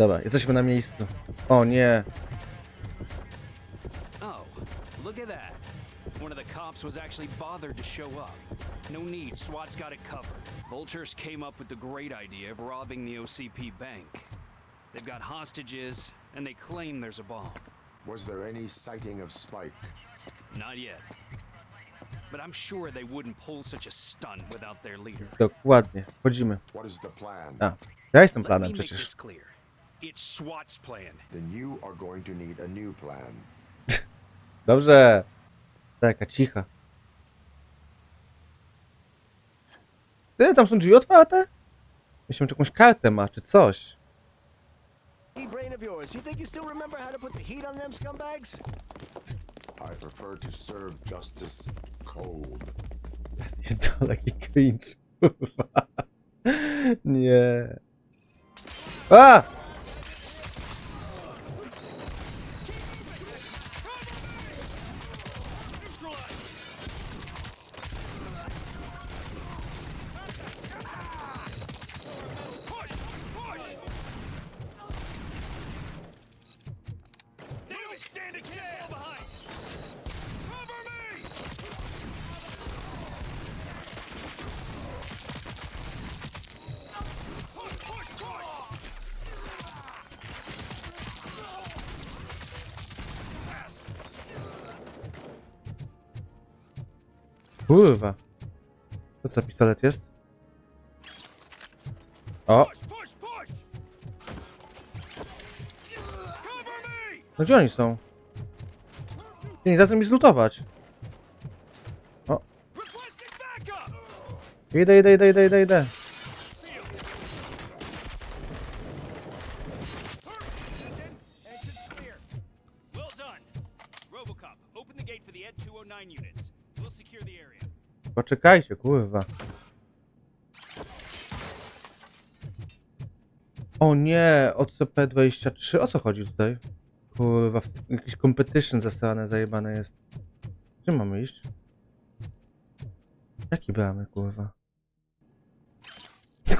Dobra, jesteśmy na miejscu. O nie. Oh, look at that. One of the cops was actually bothered to show up. No need, SWAT's got it covered. Vultures came up with the great idea of robbing the OCP bank. They've got hostages, and they claim there's a bomb. Was there any sighting of Spike? Not yet. But I'm sure they wouldn't pull such a stunt without their leader. Dokładnie. Wchodzimy. What is the plan? A, ja jestem Let me planem make przecież. this clear. It's SWAT's plan. Then you are going to need a new plan. Dobrze. Taka cicha. Ty, tam są drzwi otwarte? Myślę, że jakąś kartę ma, czy coś. Hey, brain of yours, you think you still remember how to put the heat on them scumbags? I prefer to serve justice cold. To taki cringe. Kurwa. Nie. A! Kurwa. To co, pistolet jest? O! No gdzie oni są? Nie dadzą mi zlutować. O! Idę. Well done. RoboCop, open the gate for the Ed 209 units. We'll secure the area. Poczekajcie, kurwa. O nie, OCP-23. O co chodzi tutaj? Kurwa, jakiś competition zasrane, zajebane jest. Gdzie mamy iść? Jakie bramy, kurwa?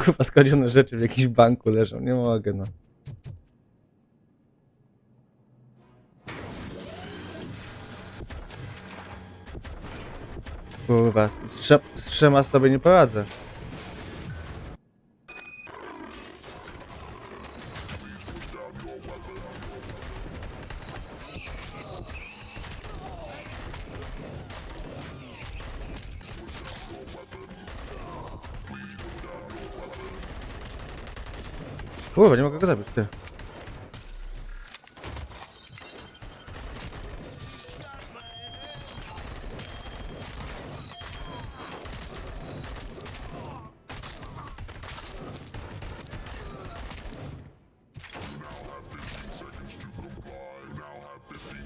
Kurwa, skradzione rzeczy w jakimś banku leżą. Nie mogę, no. Kurwa, z trzema sobie nie poradzę. Kurwa, nie mogę go zabić, ty.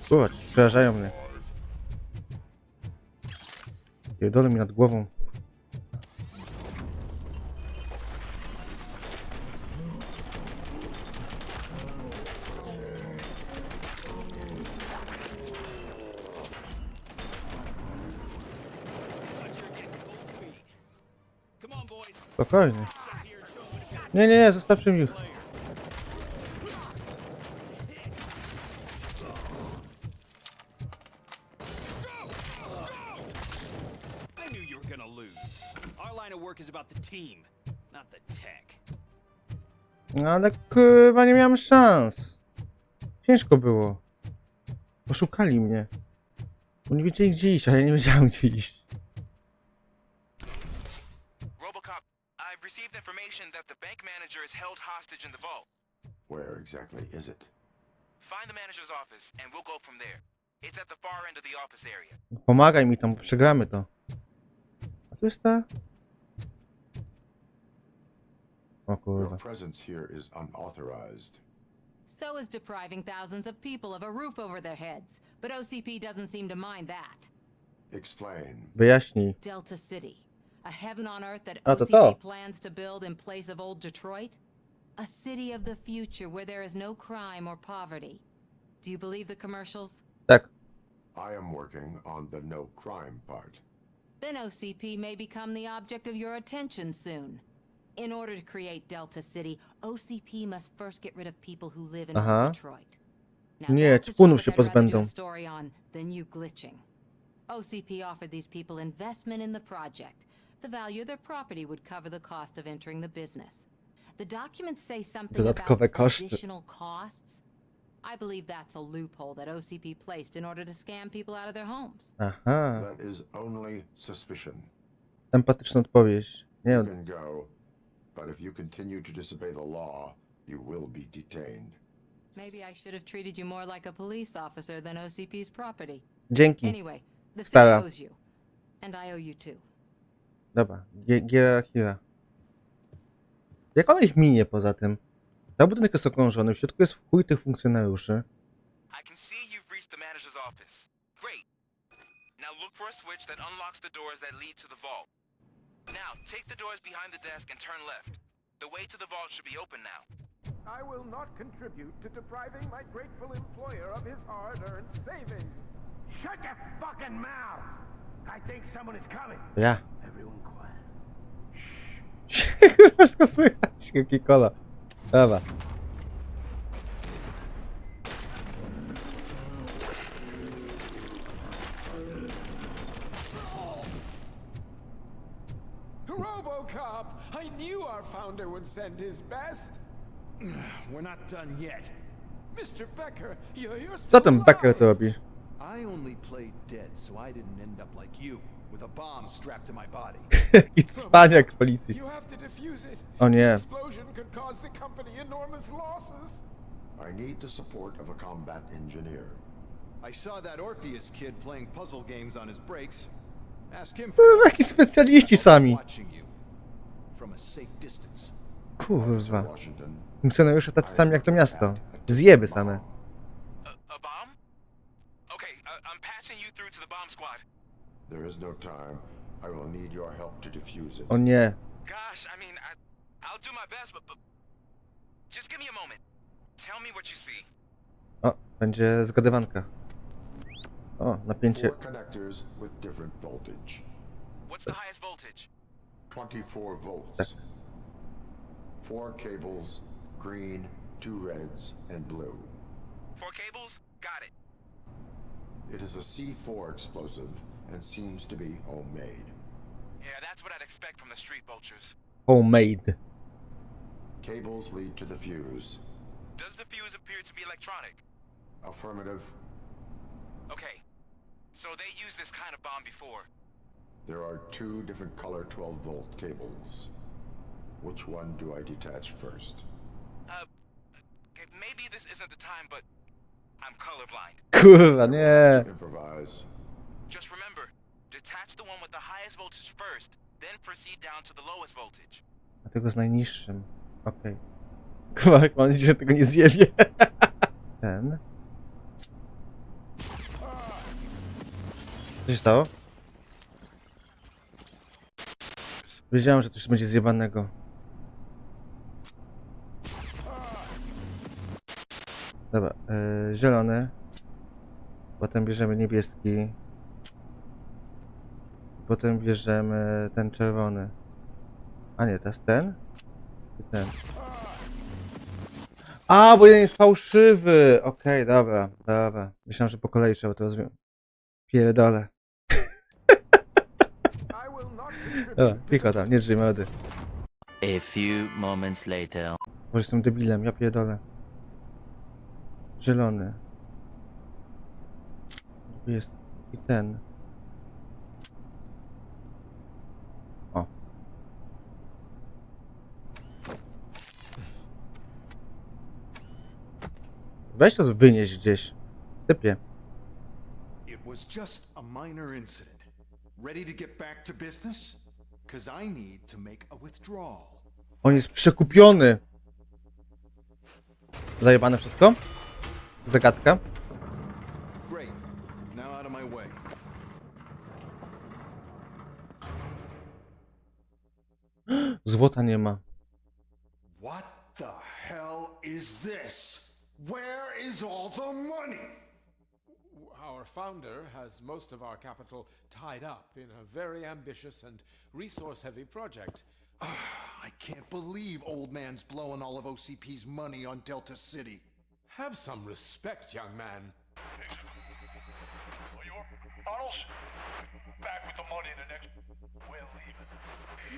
Kurwa, przerażają mnie. Pierdolę mi nad głową. Come on, boys. Spokojnie. Nie, zostawcie mi ich. I knew you were gonna lose. Our line of work is about the team, not the tech. No ale kurwa, nie miałem szans. Ciężko było. Oszukali mnie. Bo nie wiedzieli gdzie iść, a ja nie wiedziałem gdzie iść. RoboCop, I've received information that the bank manager is held hostage in the vault. Where exactly is it? Find the manager's office and we'll go from there. It's at the far end of the office area. Pomagaj mi tam, bo przegramy to. A tu jest ta... O Your kurwa. presence here is unauthorized. So is depriving thousands of people of a roof over their heads. But OCP doesn't seem to mind that. Explain. Wyjaśnij. Delta City. A heaven on earth that A to OCP to. plans to build in place of old Detroit? A city of the future where there is no crime or poverty. Do you believe the commercials? Tak. I am working on the no crime part. Then OCP may become the object of your attention soon. In order to create Delta City, OCP must first get rid of people who live in Aha. Old Detroit. Now Nie, that's a ćpunów topic się I'd rather do pozbędą. a story on than you glitching. OCP offered these people investment in the project. The value of their property would cover the cost of entering the business. The documents say something Dodatkowe about koszty. additional costs. I believe that's a loophole that OCP placed in order to scam people out of their homes. Aha. That is only suspicion. Empatyczna odpowiedź. Nie, You can go, but if you continue to disobey the law, you will be detained. Maybe I should have treated you more like a police officer than OCP's property. dzięki. Anyway, the city Stara. owes you. And I owe you too. Dobra, hierarchia. Jak ona ich minie poza tym? Cały budynek jest okrążony, w środku jest w chuj tych funkcjonariuszy. I can see you've reached the manager's office. Great. Now look for a switch that unlocks the doors that lead to the vault. Now, take the doors behind the desk and turn left. The way to the vault should be open now. I will not contribute to depriving my grateful employer of his hard-earned savings. Shut your fucking mouth! I think someone is coming. Ja. Everyone quiet. Wszystko słychać, Coca-Cola. Dobra. RoboCop! I knew our founder would send his best. We're not done yet. Mr. Becker, you're Co still ten Becker to alive. robi? I only played dead so I didn't end up like you, with a bomb strapped to my body. Jaki cwaniak w policji. You have to defuse it. O nie. The explosion could cause the company enormous losses. I need the support of a combat engineer. I saw that Orpheus kid playing puzzle games on his breaks. Ask him Kurwa, Jaki specjaliści sami. watching you from a safe distance. Kurwa. Washington. Funkcjonariusze tacy sami jak to miasto. Zjeby same. A bomb? Okay, I'm patching you through to the bomb squad. There is no time. I will need your help to defuse it. O nie. Gosh, I mean, I'll do my best, but just give me a moment. Tell me what you see. O, będzie zgadywanka. O, napięcie. 4 connectors with different voltage. What's the highest voltage? 24 volts. 4 cables, green, 2 reds, and blue. 4 cables? Got it. It is a C4 explosive and seems to be homemade. Yeah, that's what I'd expect from the street vultures. Homemade. Cables lead to the fuse. Does the fuse appear to be electronic? Affirmative. Okay, so they used this kind of bomb before. There are 2 different color 12-volt cables. Which one do I detach first? Okay, maybe this isn't the time, but I'm colorblind. Kurwa, nie. Improvise. Just remember, detach the one with the highest voltage first, then proceed down to the lowest voltage. A tego z najniższym. Okej. Kurwa, mam nadzieję, że tego nie zjebie. Ten. Co się stało? Wiedziałem, że coś będzie zjebanego. Dobra, zielony. Potem bierzemy niebieski. Potem bierzemy ten czerwony. A nie, teraz ten? I ten. A, bo jeden jest fałszywy! Okej, dobra, dobra. Myślałem, że po kolei trzeba to rozwiązać. Pierdolę. I will not contribute Dobra, picho tam, nie drzyj mody. A few moments later. Może jestem debilem, ja pierdolę. Zielony. Tu jest i ten. O. Weź to wynieść gdzieś. Typie. It was just a minor incident. Ready to get back to business? Cause I need to make a withdrawal. On jest przekupiony. Zajebane wszystko? Zagadka. Great. Now out of my way. Złota nie ma. What the hell is this? Where is all the money? Our founder has most of our capital tied up in a very ambitious and resource-heavy project. I can't believe old man's blowing all of OCP's money on Delta City. Have some respect, young man. Bottles? Back with the money in the next... We're leaving.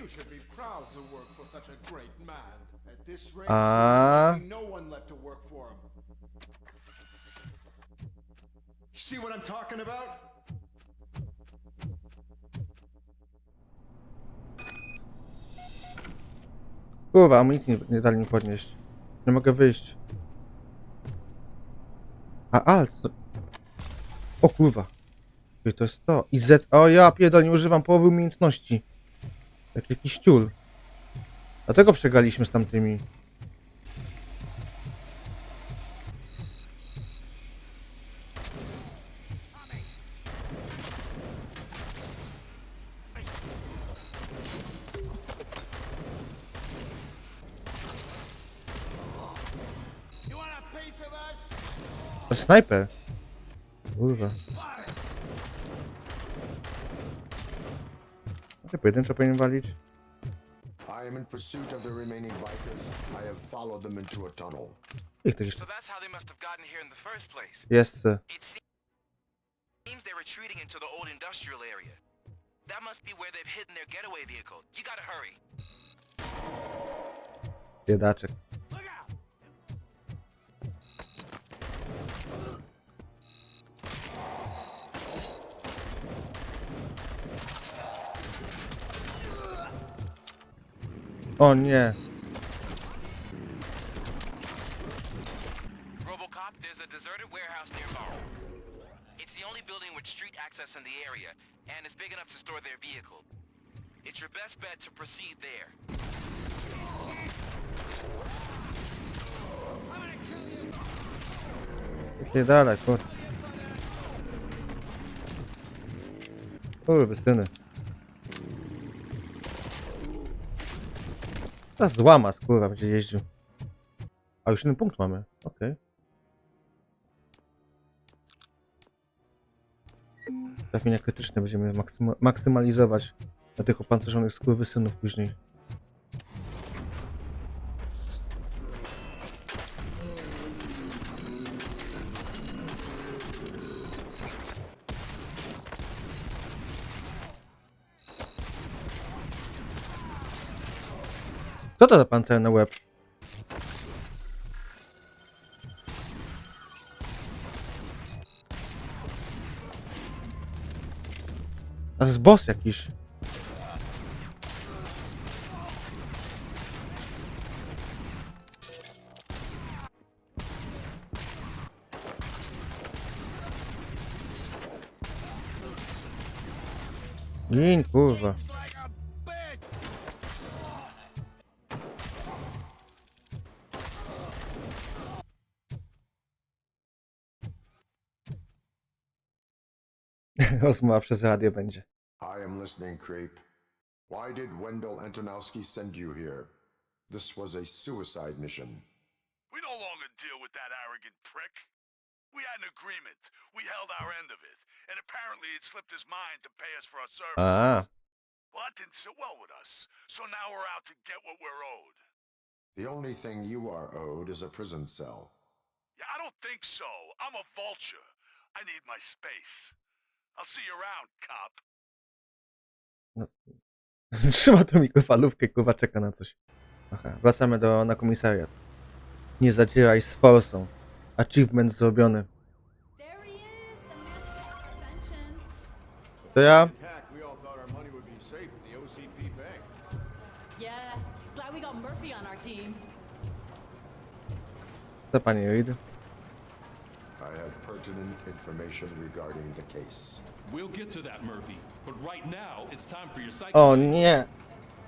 You should be proud to work for such a great man. At this rate, Ah. there'll be no one left to work for him. See what I'm talking about? Kurwa, amunicji nie dali mi podnieść. Nie mogę wyjść. Co? O kurwa. Czyli to jest to. I Z... O ja pierdolę, nie używam połowy umiejętności. Jak jakiś ciul. Dlatego przegraliśmy z tamtymi. To snajper. Kurwa. Okej, pojedynczo powinien walić. I am in pursuit of the remaining bikers. I have followed them into a tunnel. Ich tak jeszcze. So that's how they must have gotten here in the first place. Jest. It seems they're retreating into the old industrial area. That must be where they've hidden their getaway vehicle. You gotta hurry. Biedaczek. O nie. RoboCop, there's a deserted warehouse nearby. It's the only building with street access in the area, and it's big enough to store their vehicle. It's your best bet to proceed there. Dalej, kur... Kurwa, syny. Teraz złama, kurwa, będzie jeździł. A już jeden punkt mamy. Okej. Trafienia krytyczne będziemy maksymalizować na tych opancerzonych skurwysynów później. Co to za pancerny łeb? A to jest boss jakiś. Lin, kurwa. Rozmowa przez radio będzie. I am listening, creep. Why did Wendell Antonowski send you here? This was a suicide mission. We no longer deal with that arrogant prick. We had an agreement. We held our end of it. And apparently it slipped his mind to pay us for our services. Well, that didn't sit well with us. So now we're out to get what we're owed. The only thing you are owed is a prison cell. Yeah, I don't think so. I'm a vulture. I need my space. I'll see you around, cop. No. Trzyma tą mikrofalówkę, kurwa, czeka na coś. Aha, wracamy na komisariat. Nie zadzieraj z forsą. Achievement zrobiony. To ja? Co pani Reed? I have pertinent information regarding the case. We'll get to that, Murphy. But right now, it's time for your psych. O nie!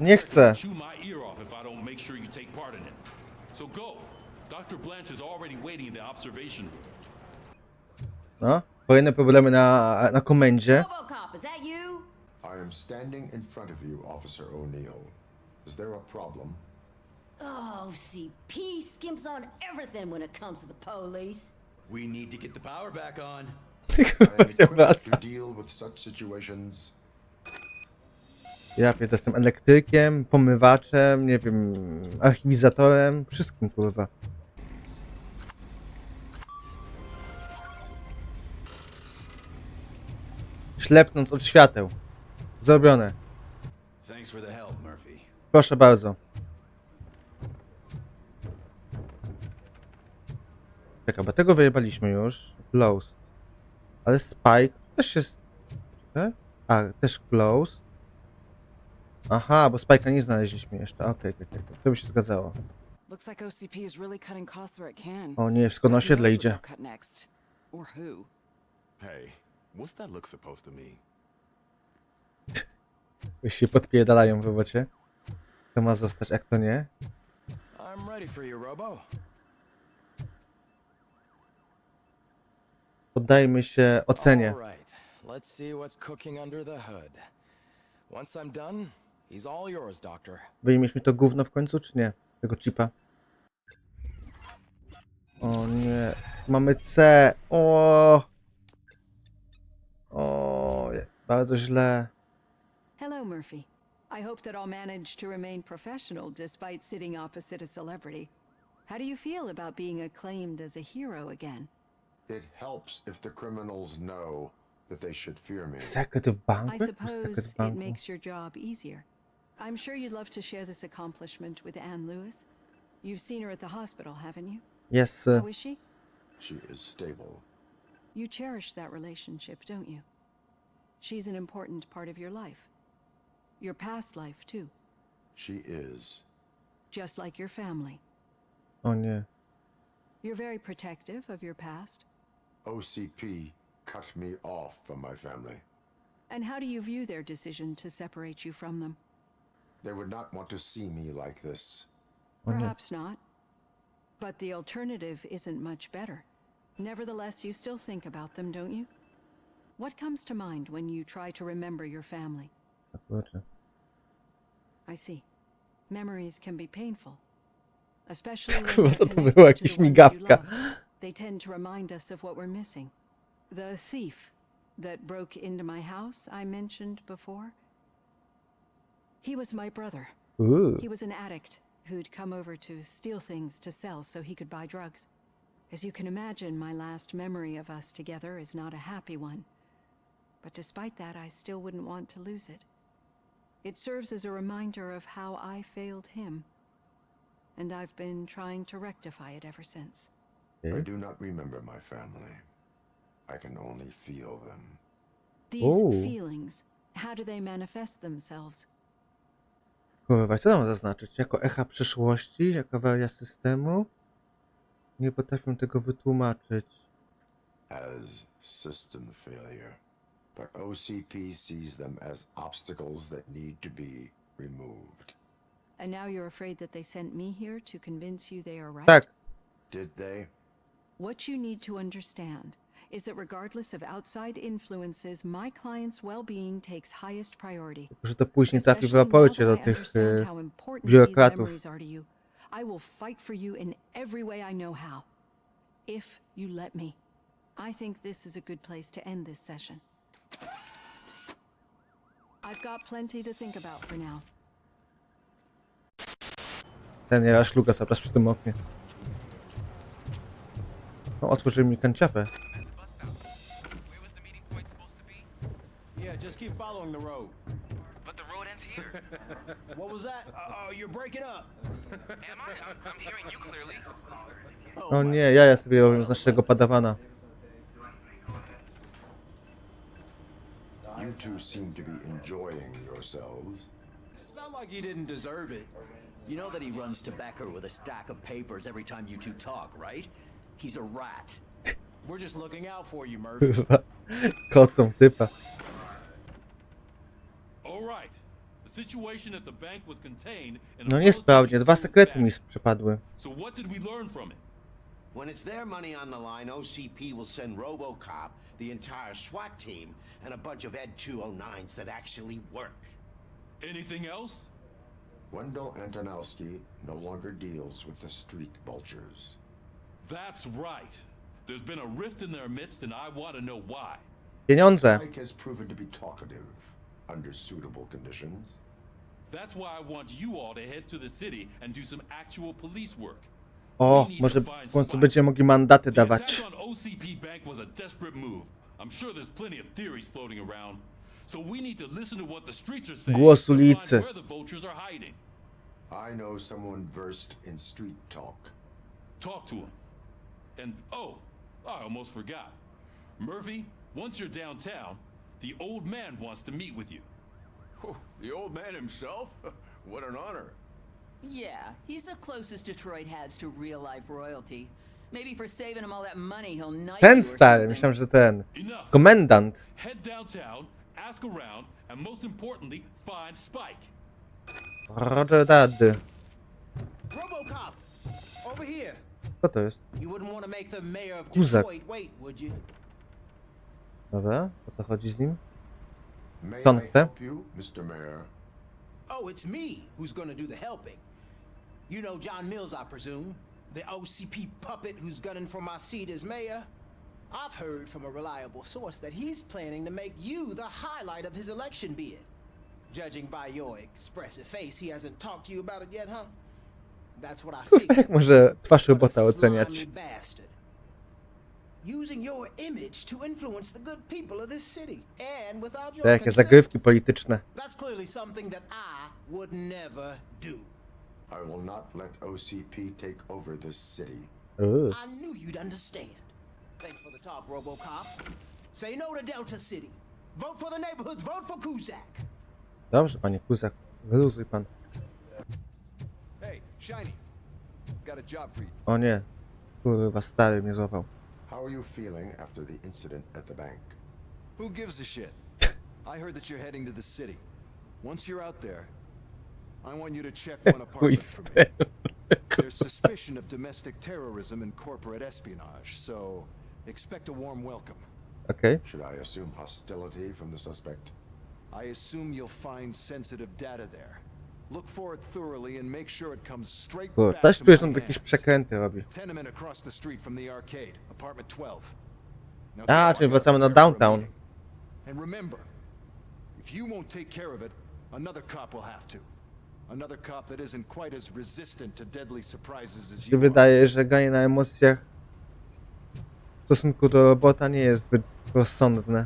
Nie chcę! Chew my ear off if I don't make sure you take part in it. So go. Dr. Blanche is already waiting in the observation room. No, kolejne problemy na komendzie. RoboCop, is that you? I am standing in front of you, Officer O'Neill. Is there a problem? Oh, CP skimps on everything when it comes to the police. We need to get the power back on. I am equipped to deal with such situations. Ja jestem elektrykiem, pomywaczem, nie wiem, archiwizatorem, wszystkim kurwa. Ślepnąc od świateł. Zrobione. Thanks for the help, Murphy. Proszę bardzo. Czekaj, bo tego wyjebaliśmy już. Closed. Ale Spike też jest... Tak? A, też closed. Aha, bo Spike'a nie znaleźliśmy jeszcze. Okej. To by się zgadzało. Looks like OCP is really cutting costs where it can. O nie, wszystko na osiedle idzie. Cut next. Or who? Hey, what's that look supposed to mean? Już się podpierdalają w robocie. To ma zostać, jak to nie? I'm ready for you, Robo. Poddajmy się ocenie. All right. Let's see what's cooking under the hood. Once I'm done, he's all yours, Doctor. Wyjmiesz mi to gówno w końcu, czy nie? Tego chipa. O nie. Mamy C. O, bardzo źle. Hello, Murphy. I hope that I'll manage to remain professional despite sitting opposite a celebrity. How do you feel about being acclaimed as a hero again? It helps if the criminals know that they should fear me. Secret of bank? I suppose it makes your job easier. I'm sure you'd love to share this accomplishment with Anne Lewis. You've seen her at the hospital, haven't you? Yes, sir. How is she? She is stable. You cherish that relationship, don't you? She's an important part of your life. Your past life, too. She is. Just like your family. O nie. You're very protective of your past. OCP cut me off from my family. And how do you view their decision to separate you from them? They would not want to see me like this. Perhaps not. But the alternative isn't much better. Nevertheless, you still think about them, don't you? What comes to mind when you try to remember your family? I see. Memories can be painful. Especially when Kurwa, co they're to było? connected to Jakaś the ones you migawka. love. They tend to remind us of what we're missing. The thief that broke into my house I mentioned before. He was my brother. Ooh. He was an addict who'd come over to steal things to sell so he could buy drugs. As you can imagine, my last memory of us together is not a happy one. But despite that, I still wouldn't want to lose it. It serves as a reminder of how I failed him. And I've been trying to rectify it ever since. I do not remember my family. I can only feel them. These feelings, how do they manifest themselves? Kurwa, co tam zaznaczyć? Jako echa przeszłości? Jako awaria systemu? Nie potrafię tego wytłumaczyć. As system failure. But OCP sees them as obstacles that need to be removed. And now you're afraid that they sent me here to convince you they are right? Tak. Did they? What you need to understand is that regardless of outside influences, my client's well-being takes highest priority. Że to później trafi w raporcie do tych biurokratów. I will fight for you in every way I know how. If you let me. I think this is a good place to end this session. I've got plenty to think about for now. Ten ja szluga cały czas przy tym oknie. No, otworzył mi kanciapę. Yeah, just keep following the road. But the road ends here. What was that? You're breaking up. Am I? I'm hearing you clearly. O nie, ja sobie robię z naszego padawana. You two seem to be enjoying yourselves. It's not like you didn't deserve it. You know that he runs tobacco with a stack of papers every time you two talk, right? He's a rat. We're just looking out for you, Murphy. Kocą typa. All right. The situation at the bank was contained in No niesprawnie, 2 sekrety mi przepadły. So what did we learn from it? When it's their money on the line, OCP will send RoboCop, the entire SWAT team, and a bunch of Ed 209s that actually work. Anything else? Wendell Antonowski no longer deals with the street vultures. That's right. There's been a rift in their midst and I want to know why. Pieniądze. Mike has proven to be talkative under suitable conditions. That's why I want you all to head to the city and do some actual police work. O, może w końcu będziemy mogli mandaty The dawać. attack on OCP Bank was a desperate move. I'm sure there's plenty of theories floating around. So we need to listen to what the streets are saying Głos to find ulicy. where the vultures are hiding. I know someone versed in street talk. Talk to him. And oh, I almost forgot. Murphy, once you're downtown, the old man wants to meet with you. The old man himself? What an honor. Yeah, he's the closest Detroit has to real-life royalty. Maybe for saving him all that money, he'll knight Ten you or stary, something. myślałem, że ten. Enough. Komendant. Head downtown, ask around, and most importantly, find Spike. Roger that. RoboCop! Over here! Co to jest? You wouldn't want to make the mayor of Kuzak. Detroit wait, would you? Dobra, o co chodzi z nim? May Co on I chce? help you, Mr. Mayor? Oh, it's me who's gonna do the helping. You know John Mills, I presume? The OCP puppet who's gunning for my seat as mayor? I've heard from a reliable source that he's planning to make you the highlight of his election bid. Judging by your expressive face, he hasn't talked to you about it yet, huh? That's what I figured. Jak może twarz What a robota oceniać? slimy bastard. Using your image to influence the good people of this city. And without your Te jakie consent. zagrywki polityczne. That's clearly something that I would never do. I will not let OCP take over this city. I knew you'd understand. Thanks for the talk, RoboCop. Say no to Delta City. Vote for the neighborhoods. Vote for Kuzak. Dobrze, panie Kuzak. Wyluzuj pan. Hey, Shiny. Got a job for you. O nie. Kurwa, stary mnie złapał. How are you feeling after the incident at the bank? Who gives a shit? I heard that you're heading to the city. Once you're out there, I want you to check one apartment for me. There's suspicion of domestic terrorism and corporate espionage, so expect a warm welcome. Okay. Should I assume hostility from the suspect? I assume you'll find sensitive data there. Look for it thoroughly and make sure it comes straight Bo back też to tu my jest on jakieś hands. przekręty robi. Tenement across the street from the arcade, apartment 12. Now A, go, czyli I gotta wracamy na prepare for a downtown. meeting. And remember, if you won't take care of it, another cop will have to. Another cop that isn't quite as resistant to deadly surprises as Mi się you are. wydaje, że granie na emocjach w stosunku do robota nie jest zbyt rozsądne.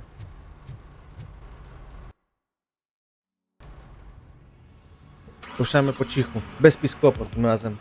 Ruszamy po cichu, bez piskłopu tym razem.